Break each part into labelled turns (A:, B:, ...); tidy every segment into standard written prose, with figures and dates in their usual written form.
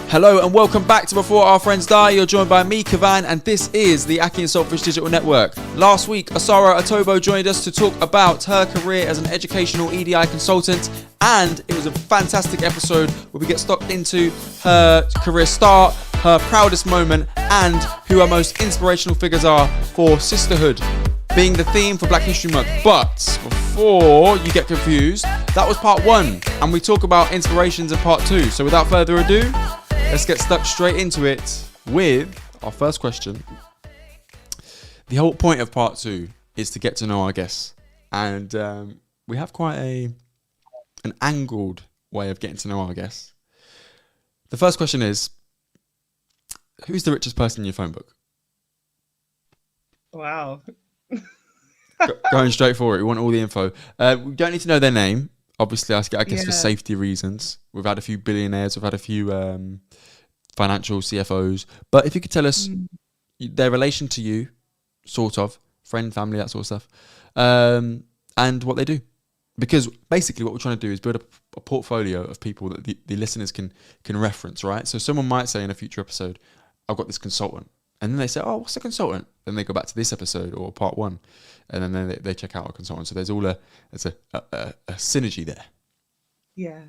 A: Hello and welcome back to Before Our Friends Die. You're joined by me, Kavan, and this is the akhi&saltfish Digital Network. Last week, Osaro Otobo joined us to talk about her career as an educational EDI consultant, and it was a fantastic episode where we get stuck into her career start, her proudest moment, and who her most inspirational figures are for sisterhood being the theme for Black History Month. But before you get confused, that was part one, and we talk about inspirations in part two. So without further ado, let's get stuck straight into it with our first question. The whole point of part two is to get to know our guests, and we have quite an angled way of getting to know our guests. The first question is, who's the richest person in your phone book?
B: Wow.
A: Going straight for it. We want all the info. We don't need to know their name. Obviously, I guess for safety reasons. We've had a few billionaires. We've had a few financial CFOs. But if you could tell us their relation to you, sort of, friend, family, that sort of stuff, and what they do. Because basically what we're trying to do is build a portfolio of people that the listeners can reference, right? So someone might say in a future episode, I've got this consultant. And then they say, oh, what's a consultant? Then they go back to this episode or part one. And then they check out a consultant. So there's a synergy there.
B: Yeah.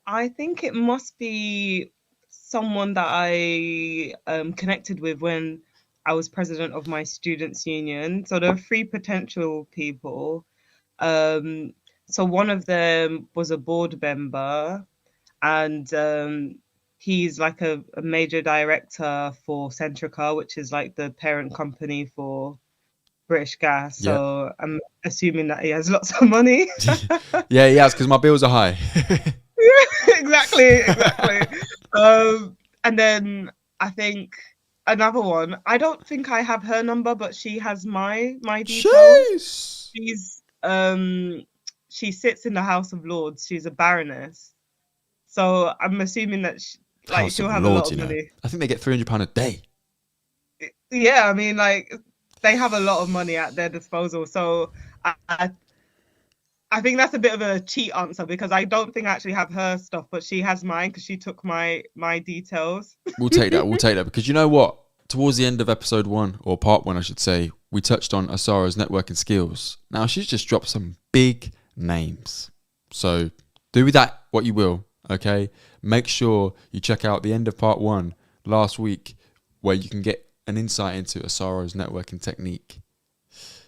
B: I think it must be someone that I connected with when I was president of my students' union. So there are three potential people. So one of them was a board member, and he's like a major director for Centrica, which is like the parent company for British Gas. So I'm assuming that he has lots of money.
A: Yeah, he has, because my bills are high.
B: Exactly. And then I think another one, I don't think I have her number, but she has my details.
A: Jeez.
B: She sits in the House of Lords. She's a baroness. So I'm assuming that she'll have Lords, a lot of money.
A: I think they get £300 a day.
B: Yeah, I mean, like, they have a lot of money at their disposal. So I think that's a bit of a cheat answer, because I don't think I actually have her stuff, but she has mine because she took my details.
A: We'll take that because you know what? Towards the end of episode one, or part one, I should say, we touched on Osaro's networking skills. Now, she's just dropped some big names. So do with that what you will, okay? Make sure you check out the end of part one last week, where you can get an insight into Osaro's networking technique.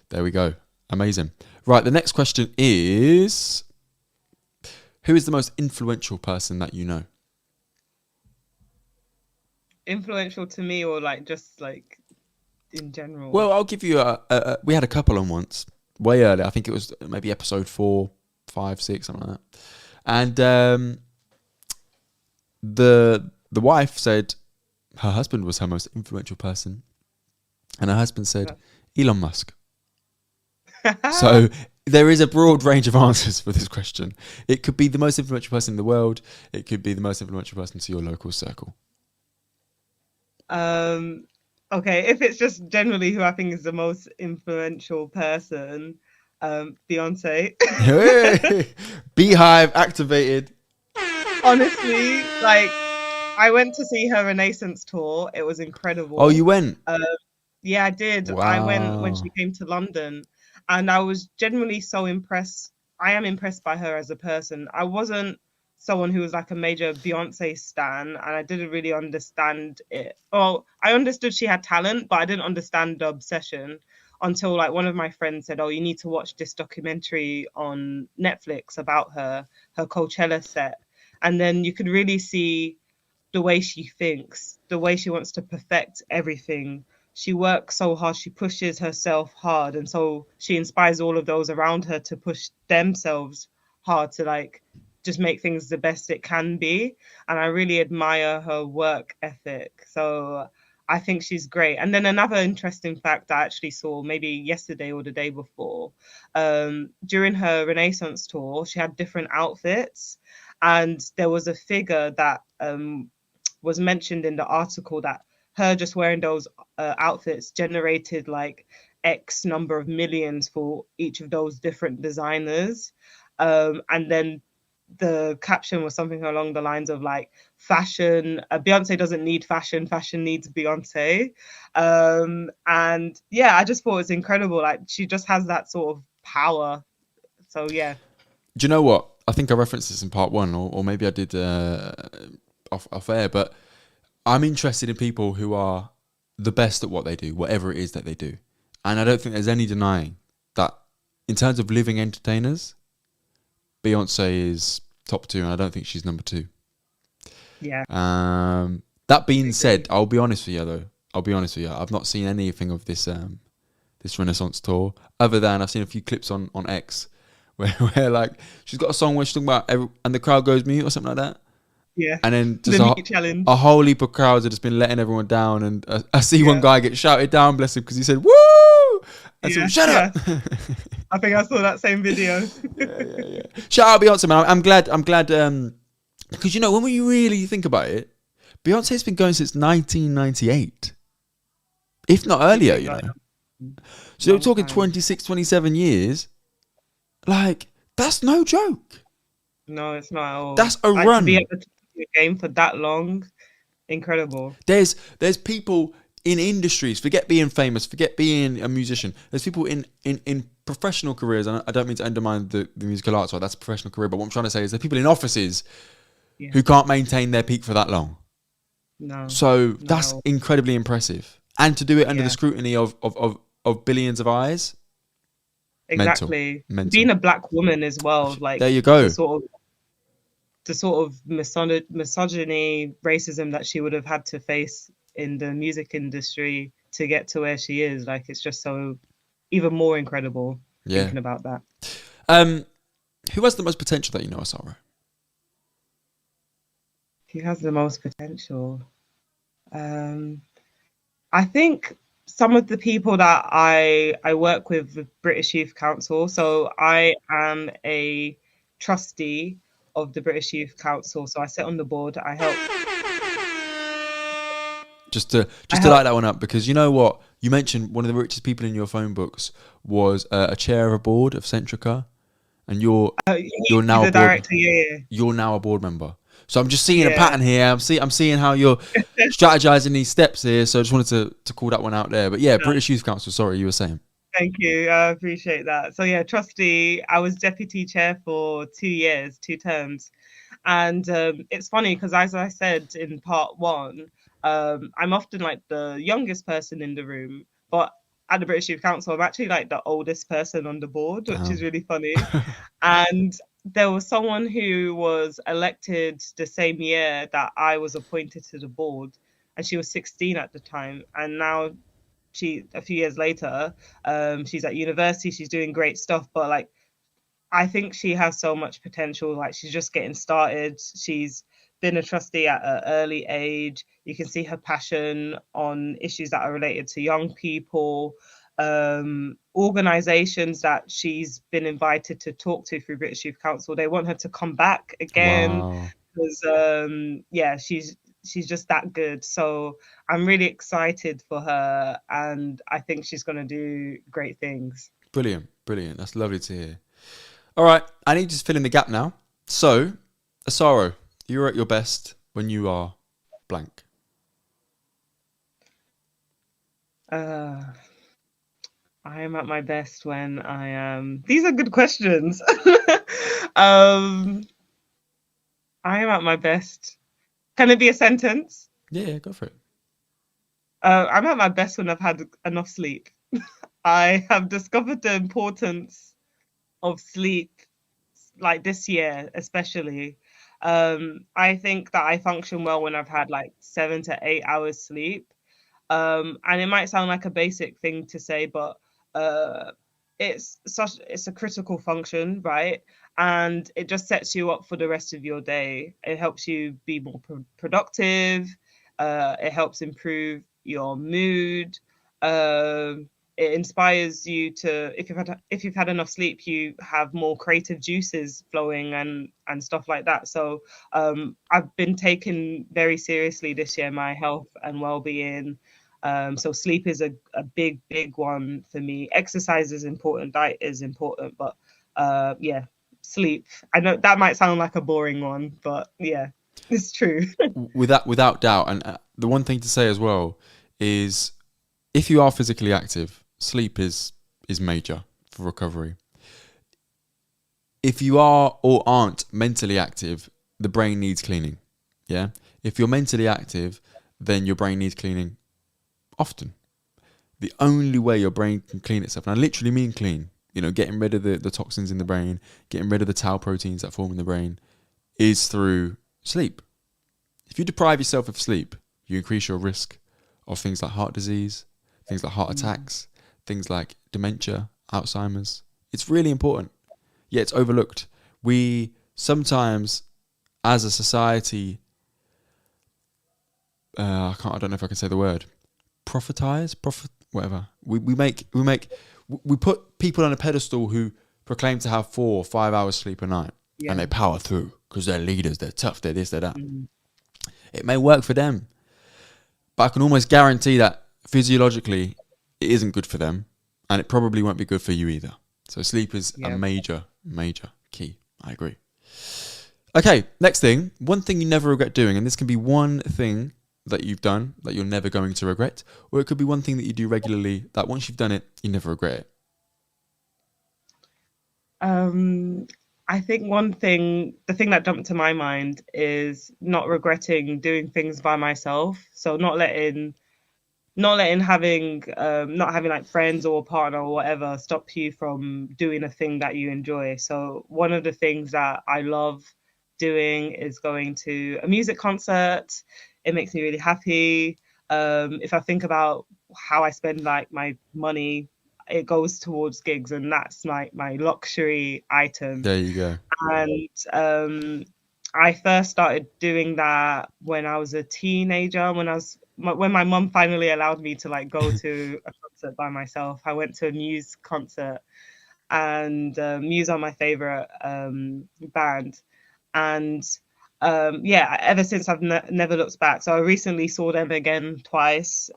A: There we go. Amazing. Right, the next question is, who is the most influential person that you know?
B: Influential to me, or like just like in general?
A: Well, I'll give you we had a couple on once, way earlier. I think it was maybe episode 4, 5, 6, something like that. And the wife said her husband was her most influential person, and her husband said Elon Musk. So there is a broad range of answers for this question. It could be the most influential person in the world. It could be the most influential person to your local circle.
B: Okay, if it's just generally who I think is the most influential person, Beyonce.
A: Beehive activated.
B: Honestly, like, I went to see her Renaissance tour. It was incredible.
A: Oh, you went?
B: Yeah, I did.
A: Wow.
B: I went when she came to London, and I was genuinely so impressed. I am impressed by her as a person. I wasn't someone who was like a major Beyonce stan, and I didn't really understand it. Well, I understood she had talent, but I didn't understand the obsession until like one of my friends said, oh, you need to watch this documentary on Netflix about her Coachella set. And then you could really see the way she thinks, the way she wants to perfect everything. She works so hard, she pushes herself hard, and so she inspires all of those around her to push themselves hard to like just make things the best it can be. And I really admire her work ethic. So I think she's great. And then another interesting fact I actually saw maybe yesterday or the day before, during her Renaissance tour, she had different outfits, and there was a figure that was mentioned in the article that her just wearing those outfits generated like X number of millions for each of those different designers. And then the caption was something along the lines of like, fashion, Beyonce doesn't need fashion, fashion needs Beyonce. And yeah, I just thought it was incredible. Like, she just has that sort of power. So yeah.
A: Do you know what? I think I referenced this in part one, or maybe I did off air, but I'm interested in people who are the best at what they do, whatever it is that they do. And I don't think there's any denying that in terms of living entertainers, Beyonce is top two, and I don't think she's number two.
B: Yeah.
A: That being said, I'll be honest with you though. I'll be honest with you. I've not seen anything of this this Renaissance tour, other than I've seen a few clips on X where like she's got a song where she's talking about and the crowd goes mute or something like that.
B: Yeah.
A: And then just
B: The mute challenge.
A: a whole heap of crowds have just been letting everyone down. And I see one guy get shouted down, bless him, because he said, "Woo!" And so, shut up.
B: I think I saw that same video.
A: Yeah. Shout out Beyonce, man. I'm glad, because you know, when we really think about it, Beyonce's been going since 1998, if not earlier, you know. So we're talking 26, 27 years. Like, that's no joke.
B: No, it's not at all.
A: That's a run.
B: To be at the top of your game for that long, incredible.
A: There's people in industries, forget being famous, forget being a musician. There's people in professional careers, and I don't mean to undermine the musical arts, right? That's a professional career, but what I'm trying to say is there's people in offices who can't maintain their peak for that long.
B: No.
A: So that's incredibly impressive. And to do it under the scrutiny of billions of eyes.
B: Exactly.
A: Mental.
B: Being a black woman as well, like,
A: there you go.
B: The sort of misogyny, racism that she would have had to face in the music industry to get to where she is, like, it's just so even more incredible thinking about that.
A: Who has the most potential that you know, Osaro?
B: Who has the most potential? I think some of the people that I work with British Youth Council. So I am a trustee of the British Youth Council. So I sit on the board. I help.
A: Just to light that one up, because you know what? You mentioned one of the richest people in your phone books was a chair of a board of Centrica, and you're now a board,
B: director. Yeah.
A: You're now a board member. So I'm just seeing a pattern here. I'm seeing how you're strategizing these steps here. So I just wanted to call that one out there. But yeah, British Youth Council. Sorry, you were saying.
B: Thank you. I appreciate that. So yeah, trustee. I was deputy chair for 2 years, 2 terms, and it's funny because, as I said in part one, I'm often like the youngest person in the room, but at the British Youth Council, I'm actually like the oldest person on the board, which is really funny. And there was someone who was elected the same year that I was appointed to the board, and she was 16 at the time. And now a few years later, she's at university, she's doing great stuff, but like, I think she has so much potential. Like, she's just getting started. She's been a trustee at an early age. You can see her passion on issues that are related to young people. Organizations that she's been invited to talk to through British Youth Council, they want her to come back again because she's just that good. So I'm really excited for her, and I think she's going to do great things.
A: Brilliant. That's lovely to hear. All right, I need to fill in the gap now. So, Osaro, you're at your best when you are blank.
B: I am at my best when I am. These are good questions. I am at my best. Can it be a sentence?
A: Yeah, go for it.
B: I'm at my best when I've had enough sleep. I have discovered the importance of sleep, like this year especially. I think that I function well when I've had like 7 to 8 hours sleep. And it might sound like a basic thing to say, but it's a critical function, right? And it just sets you up for the rest of your day. It helps you be more productive. It helps improve your mood. It inspires you to, if you've had enough sleep, you have more creative juices flowing and stuff like that. So I've been taking very seriously this year my health and well-being. So sleep is a big one for me. Exercise is important, diet is important, but sleep. I know that might sound like a boring one, but yeah, it's true.
A: Without doubt. And the one thing to say as well is, if you are physically active, sleep is major for recovery. If you are or aren't mentally active, the brain needs cleaning. Yeah. If you're mentally active, then your brain needs cleaning often. The only way your brain can clean itself, and I literally mean clean, getting rid of the toxins in the brain, getting rid of the tau proteins that form in the brain, is through sleep. If you deprive yourself of sleep, you increase your risk of things like heart disease, things like heart attacks, things like dementia, Alzheimer's. It's really important. Yeah, it's overlooked. We sometimes, as a society, I don't know if I can say the word, whatever. We put people on a pedestal who proclaim to have 4 or 5 hours sleep a night, and they power through because they're leaders, they're tough, they're this, they're that. It may work for them, but I can almost guarantee that physiologically it isn't good for them, and it probably won't be good for you either. So sleep is a major key. I agree. Okay, next thing. One thing you never regret doing, and this can be one thing that you've done that you're never going to regret, or it could be one thing that you do regularly that once you've done it, you never regret it.
B: I think the thing that jumped to my mind is not regretting doing things by myself. So not having like friends or a partner or whatever stop you from doing a thing that you enjoy. So one of the things that I love doing is going to a music concert. It makes me really happy. If I think about how I spend like my money, it goes towards gigs, and that's my luxury item.
A: There you go.
B: And I first started doing that when I was a teenager, when my mum finally allowed me to like go to a concert by myself. I went to a Muse concert, and Muse are my favorite band. And ever since I've never looked back. So I recently saw them again twice.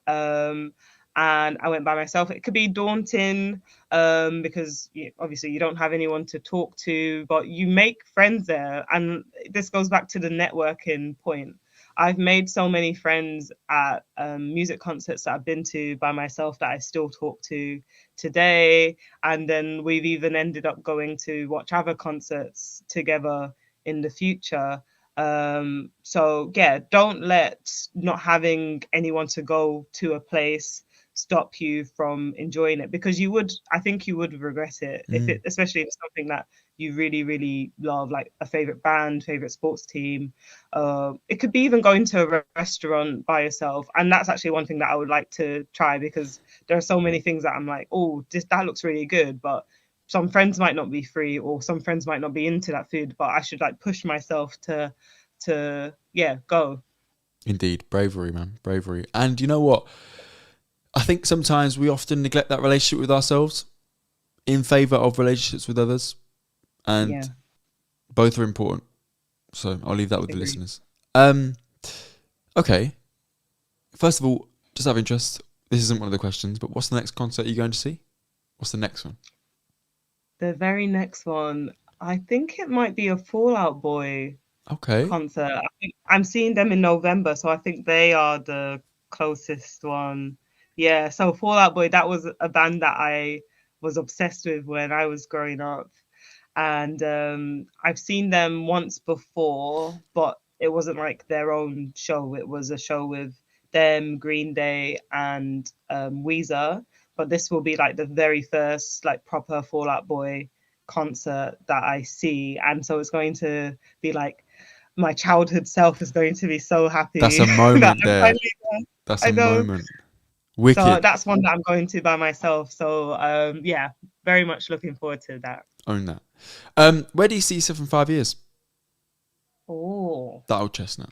B: And I went by myself. It could be daunting because obviously you don't have anyone to talk to, but you make friends there. And this goes back to the networking point. I've made so many friends at music concerts that I've been to by myself that I still talk to today. And then we've even ended up going to watch other concerts together in the future. So yeah, don't let not having anyone to go to a place stop you from enjoying it, because I think you would regret it especially if it's something that you really, really love, like a favorite band, favorite sports team. It could be even going to a restaurant by yourself, and that's actually one thing that I would like to try, because there are so many things that I'm like, oh, that looks really good, but some friends might not be free, or some friends might not be into that food, but I should like push myself to go.
A: Indeed, bravery, man, bravery. And you know what? I think sometimes we often neglect that relationship with ourselves in favour of relationships with others, and both are important. So I'll leave that with the listeners. Okay. First of all, just out of interest, this isn't one of the questions, but what's the next concert you're going to see? What's the next one?
B: The very next one, I think it might be a Fall Out Boy concert. I think I'm seeing them in November, so I think they are the closest one. Yeah, so Fall Out Boy, that was a band that I was obsessed with when I was growing up. And I've seen them once before, but it wasn't like their own show. It was a show with them, Green Day, and Weezer. But this will be like the very first like proper Fall Out Boy concert that I see. And so it's going to be like my childhood self is going to be so happy.
A: That's a moment there. That's a moment. Wicked.
B: So that's one that I'm going to by myself. So very much looking forward to that.
A: Own that. Where do you see yourself in 5 years?
B: Oh,
A: that old chestnut.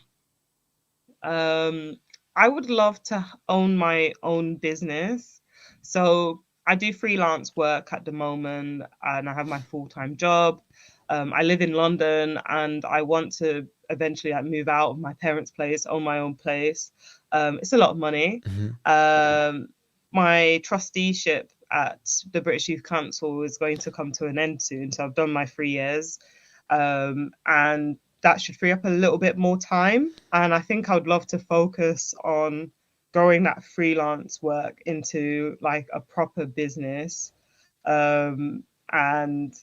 B: I would love to own my own business. So I do freelance work at the moment, and I have my full-time job. I live in London, and I want to eventually like move out of my parents' place, own my own place. It's a lot of money. My trusteeship at the British Youth Council is going to come to an end soon. So I've done my 3 years, and that should free up a little bit more time. And I think I would love to focus on growing that freelance work into like a proper business. And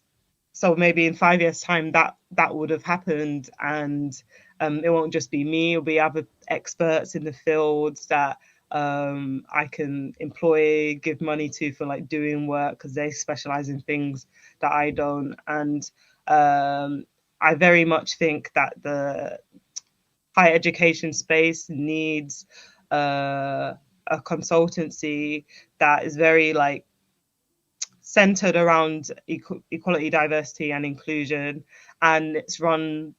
B: so maybe in 5 years' time that would have happened, and it won't just be me, it'll be other experts in the fields that I can employ, give money to for like doing work because they specialize in things that I don't. And I very much think that the higher education space needs a consultancy that is very like centered around equality, diversity, and inclusion, and it's run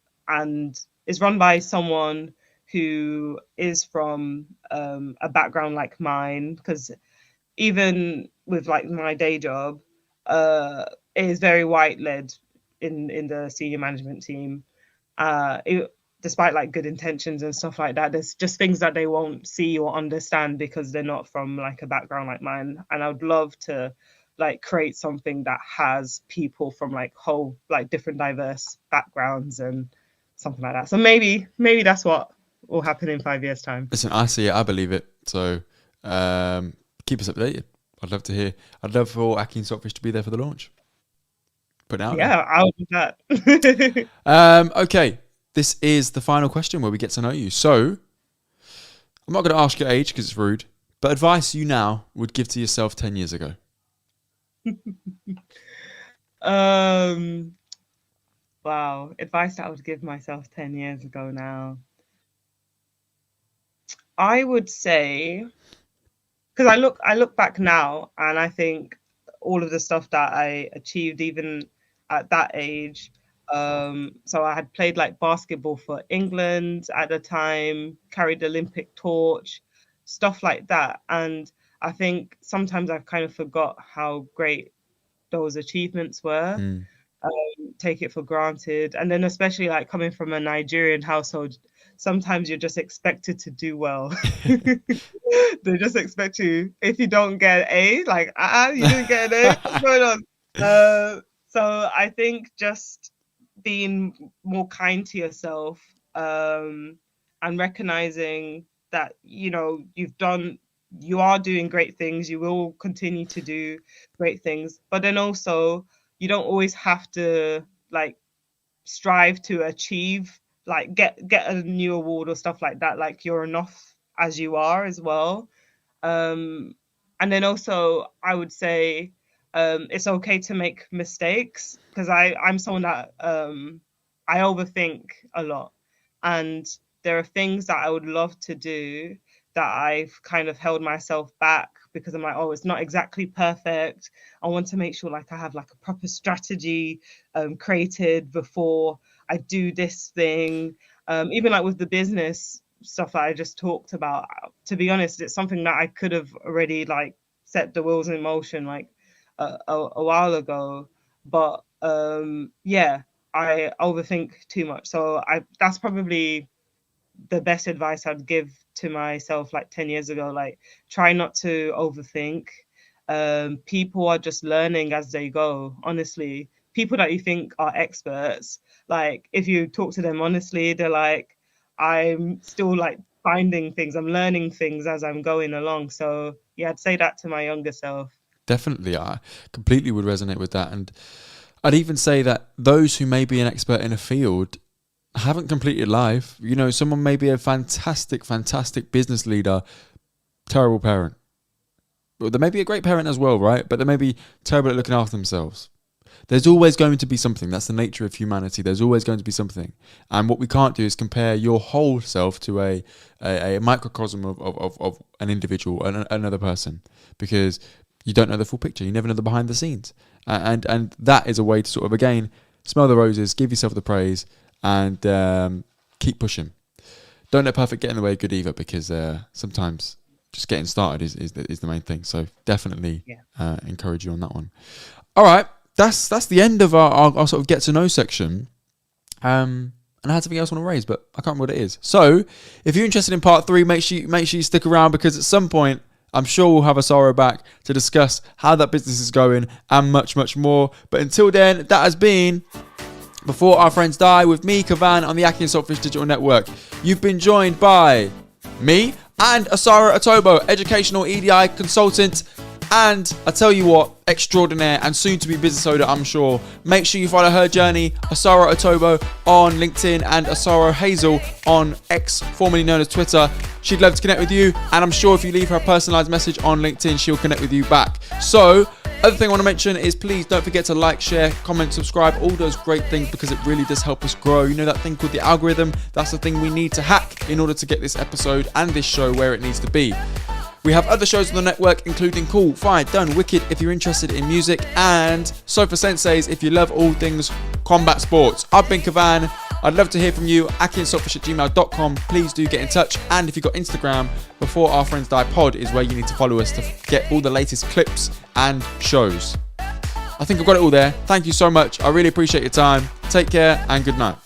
B: by someone who is from a background like mine. Because even with like my day job, it is very white led in the senior management team. Despite like good intentions and stuff like that, there's just things that they won't see or understand because they're not from like a background like mine. And I would love to like create something that has people from like whole like different diverse backgrounds and something like that. So maybe that's what will happen in 5 years' time.
A: Listen, I see it, I believe it. So keep us updated. I'd love to hear. I'd love for akhi&saltfish to be there for the launch. Put it out there.
B: I'll do that.
A: Okay, this is the final question where we get to know you. So I'm not going to ask your age because it's rude, but advice you now would give to yourself 10 years ago.
B: Wow, advice that I would give myself 10 years ago now. I would say, because I look back now and I think all of the stuff that I achieved even at that age. So I had played like basketball for England at the time, carried the Olympic torch, stuff like that. And I think sometimes I've kind of forgot how great those achievements were. Take it for granted. And then especially like coming from a Nigerian household, sometimes you're just expected to do well. They just expect you, if you don't get an A, like, you didn't get an A, what's going on? So I think just being more kind to yourself, and recognizing that, you know, you are doing great things, you will continue to do great things, but then also you don't always have to like strive to achieve, like get a new award or stuff like that. Like you're enough as you are as well. And then also I would say it's okay to make mistakes, because I'm someone that I overthink a lot, and there are things that I would love to do that I've kind of held myself back because I'm like, oh, it's not exactly perfect. I want to make sure like I have like a proper strategy created before I do this thing. Even like with the business stuff that I just talked about, to be honest, it's something that I could have already like set the wheels in motion like a while ago. But yeah, I overthink too much. So that's probably the best advice I'd give to myself like 10 years ago. Like, try not to overthink. People are just learning as they go. Honestly, people that you think are experts, like if you talk to them honestly, they're like, I'm still like finding things, I'm learning things as I'm going along. So yeah, I'd say that to my younger self.
A: Definitely, I completely would resonate with that. And I'd even say that those who may be an expert in a field haven't completed life. You know, someone may be a fantastic business leader, terrible parent. Well, they may be a great parent as well, right? But they may be terrible at looking after themselves. There's always going to be something. That's the nature of humanity. There's always going to be something. And what we can't do is compare your whole self to a microcosm of an individual, another person, because you don't know the full picture. You never know the behind the scenes. And that is a way to sort of, again, smell the roses, give yourself the praise, and keep pushing. Don't let perfect get in the way of good either, because sometimes just getting started is the main thing. So definitely encourage you on that one. All right, that's the end of our sort of get to know section. And I had something else I want to raise, but I can't remember what it is. So if you're interested in part 3, make sure you stick around, because at some point I'm sure we'll have Osaro back to discuss how that business is going and much, much more. But until then, that has been Before Our Friends Die with me, Kavan, on the akhi&saltfish Digital Network. You've been joined by me and Osaro Otobo, educational EDI consultant, and I tell you what, extraordinaire and soon to be business owner, I'm sure. Make sure you follow her journey, Osaro Otobo, on LinkedIn and Osaro Hazel on X, formerly known as Twitter. She'd love to connect with you, and I'm sure if you leave her a personalized message on LinkedIn, she'll connect with you back. So, other thing I want to mention is please don't forget to like, share, comment, subscribe, all those great things, because it really does help us grow. You know that thing called the algorithm? That's the thing we need to hack in order to get this episode and this show where it needs to be. We have other shows on the network, including Cool, Fire, Done, Wicked if you're interested in music, and Sofa Senseis if you love all things combat sports. I've been Kavan. I'd love to hear from you. akhi&saltfish@gmail.com. Please do get in touch. And if you've got Instagram, Before Our Friends Die Pod is where you need to follow us to get all the latest clips and shows. I think I've got it all there. Thank you so much. I really appreciate your time. Take care and good night.